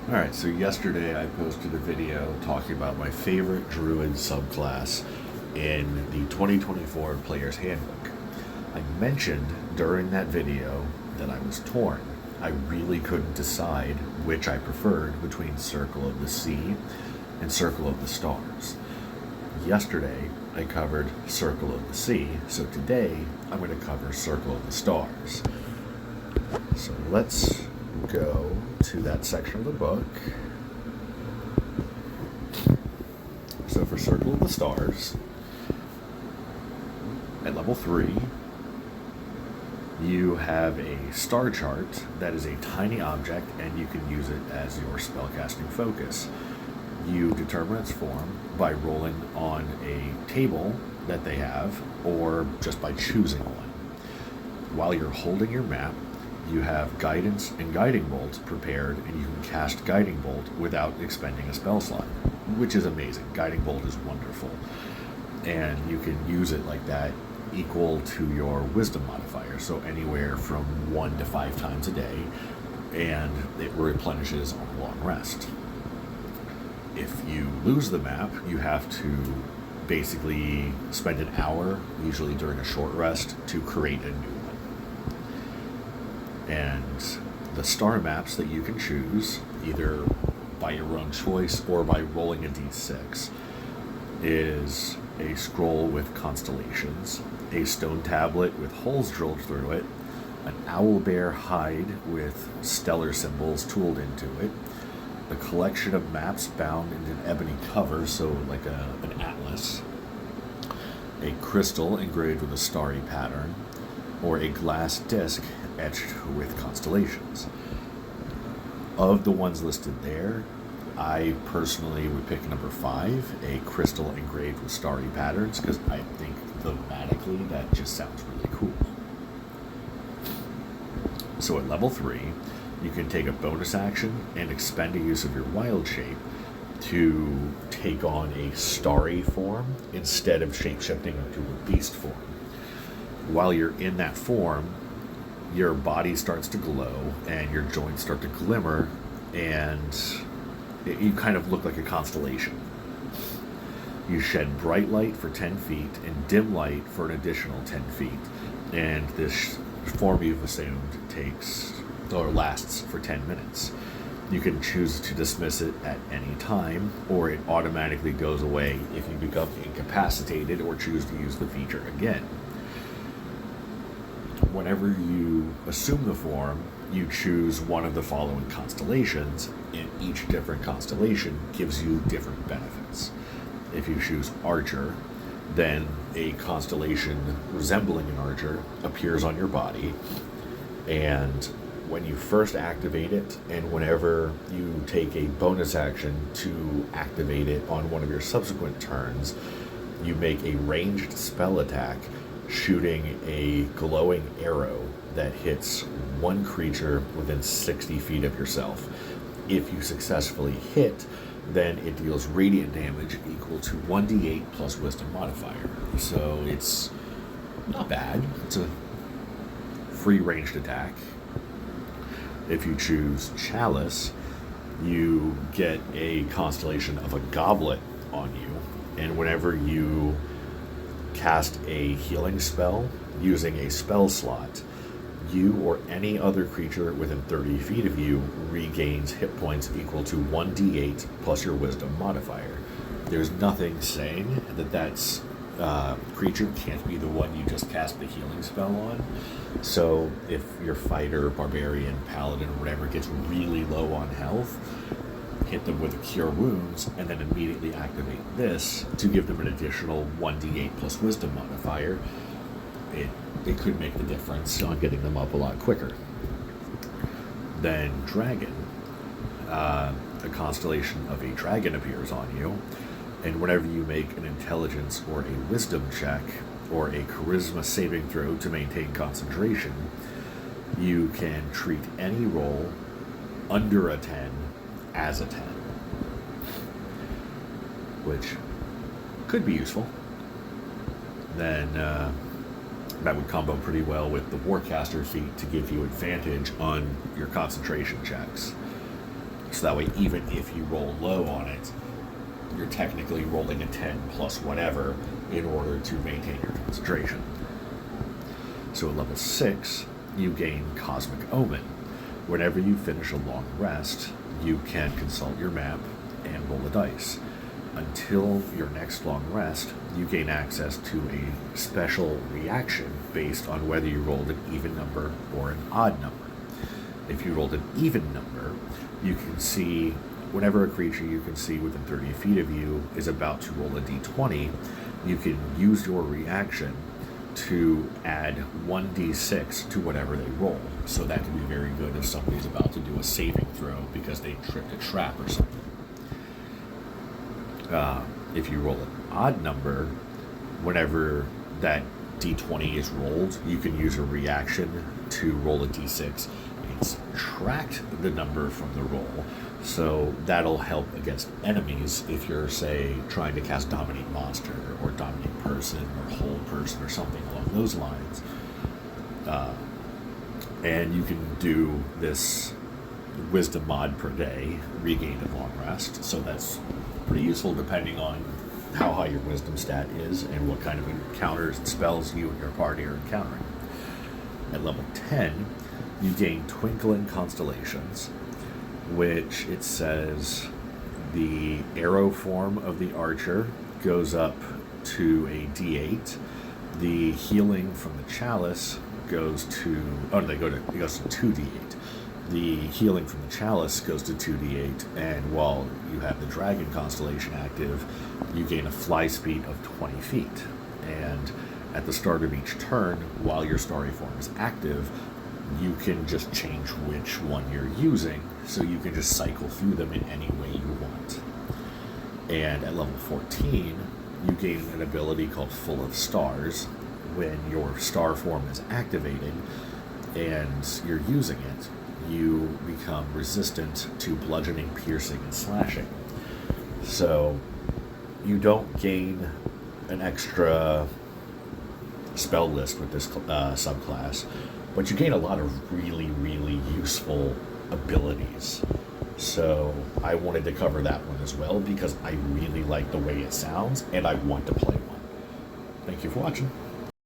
Alright, so yesterday I posted a video talking about my favorite Druid subclass in the 2024 Player's Handbook. I mentioned during that video that I was torn. I really couldn't decide which I preferred between Circle of the Sea and Circle of the Stars. Yesterday I covered Circle of the Sea, so today I'm going to cover Circle of the Stars. So let's go to that section of the book. So for Circle of the Stars, at level 3, you have a star chart that is a tiny object and you can use it as your spellcasting focus. You determine its form by rolling on a table that they have or just by choosing one. While you're holding your map, you have Guidance and Guiding Bolt prepared, and you can cast Guiding Bolt without expending a spell slot, which is amazing. Guiding Bolt is wonderful. And you can use it like that equal to your Wisdom modifier, so anywhere from 1 to 5 times a day, and it replenishes on a long rest. If you lose the map, you have to basically spend an hour, usually during a short rest, to create a new one. And the star maps that you can choose, either by your own choice or by rolling a d6, is a scroll with constellations, a stone tablet with holes drilled through it, an owlbear hide with stellar symbols tooled into it, a collection of maps bound in an ebony cover, so like an atlas, a crystal engraved with a starry pattern, or a glass disc etched with constellations. Of the ones listed there, I personally would pick number 5, a crystal engraved with starry patterns, because I think thematically that just sounds really cool. So at level 3, you can take a bonus action and expend a use of your wild shape to take on a starry form instead of shapeshifting into a beast form. While you're in that form, your body starts to glow and your joints start to glimmer, and you kind of look like a constellation. You shed bright light for 10 feet and dim light for an additional 10 feet, and this form you've assumed lasts for 10 minutes. You can choose to dismiss it at any time, or it automatically goes away if you become incapacitated or choose to use the feature again. Whenever you assume the form, you choose one of the following constellations, and each different constellation gives you different benefits. If you choose Archer, then a constellation resembling an archer appears on your body, and when you first activate it, and whenever you take a bonus action to activate it on one of your subsequent turns, you make a ranged spell attack shooting a glowing arrow that hits one creature within 60 feet of yourself. If you successfully hit, then it deals radiant damage equal to 1d8 plus Wisdom modifier. So it's not bad. It's a free ranged attack. If you choose Chalice, you get a constellation of a goblet on you, and whenever you cast a healing spell using a spell slot, you or any other creature within 30 feet of you regains hit points equal to 1d8 plus your Wisdom modifier. There's nothing saying that creature can't be the one you just cast the healing spell on. So if your fighter, barbarian, paladin, or whatever gets really low on health, hit them with a Cure Wounds, and then immediately activate this to give them an additional 1d8 plus Wisdom modifier. It could make the difference on getting them up a lot quicker. Then Dragon. A constellation of a dragon appears on you, and whenever you make an intelligence or a wisdom check or a charisma saving throw to maintain concentration, you can treat any roll under a 10 as a 10, which could be useful. Then that would combo pretty well with the Warcaster feat to give you advantage on your concentration checks. So So that way, even if you roll low on it, you're technically rolling a 10 plus whatever in order to maintain your concentration. So at level 6, you gain Cosmic Omen. Whenever you finish a long rest, you can consult your map and roll a dice. Until your next long rest, you gain access to a special reaction based on whether you rolled an even number or an odd number. If you rolled an even number, you can see, whenever a creature you can see within 30 feet of you is about to roll a d20, you can use your reaction to add 1d6 to whatever they roll. So that can be very good if somebody's about to do a saving throw because they tripped a trap or something. If you roll an odd number, whenever that d20 is rolled, you can use a reaction to roll a d6 and subtract the number from the roll. So that'll help against enemies if you're, say, trying to cast Dominate Monster or Dominate Person or Hold Person or something along those lines. And you can do this Wisdom mod per day, regained at long rest. So that's pretty useful depending on how high your Wisdom stat is and what kind of encounters and spells you and your party are encountering. At level 10, you gain Twinkling Constellations, which it says the arrow form of the archer goes up to a d8. The healing from the chalice goes to, it goes to 2d8. The healing from the chalice goes to 2d8, and while you have the dragon constellation active, you gain a fly speed of 20 feet. And at the start of each turn, while your starry form is active, you can just change which one you're using, so you can just cycle through them in any way you want. And at level 14, you gain an ability called Full of Stars. When your star form is activated and you're using it, you become resistant to bludgeoning, piercing, and slashing. So you don't gain an extra spell list with this subclass, but you gain a lot of really, really useful abilities. So I wanted to cover that one as well because I really like the way it sounds and I want to play one. Thank you for watching.